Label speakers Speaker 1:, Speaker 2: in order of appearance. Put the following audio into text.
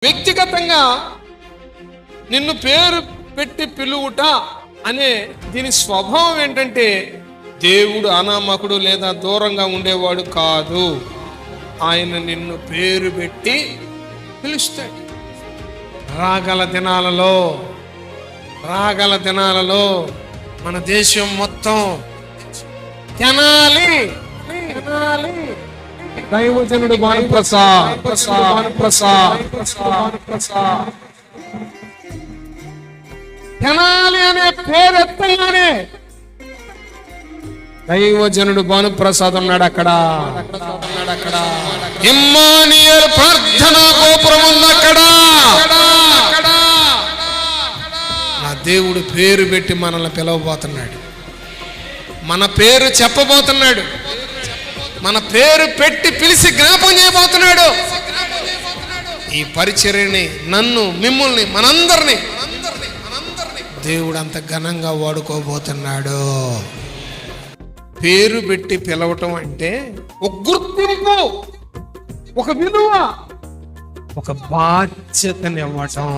Speaker 1: వ్యక్తిగతంగా నిన్ను పేరు పెట్టి పిలువుట అనే దీని స్వభావం ఏంటంటే, దేవుడు అనామకుడు లేదా దూరంగా ఉండేవాడు కాదు. ఆయన నిన్ను పేరు పెట్టి పిలుస్తాడు. రాగల దినాలలో మన దేశం మొత్తం తెనాలి దైవజనుడు భానుప్రసాద్ తెనాలి అనే పేరు ఎత్తగానే దైవజనుడు భానుప్రసాద్ ఉన్నాడు అక్కడ. ఇమ్మానుయేల్ ప్రార్థనా గోపురం ఉంది అక్కడ. నా దేవుడు పేరు పెట్టి మనల్ని పిలవబోతున్నాడు. మన పేరు చెప్పబోతున్నాడు. మన పేరు పెట్టి పిలిచి జ్ఞాపకం చేయబోతున్నాడు. ఈ పరిచర్యని, నన్ను, మిమ్మల్ని, మనందరినీ దేవుడు అంత ఘనంగా వాడుకోబోతున్నాడు. పేరు పెట్టి పిలవటం అంటే ఒక గుర్తింపు, ఒక విలువ, ఒక బాధ్యతని ఇవ్వటం.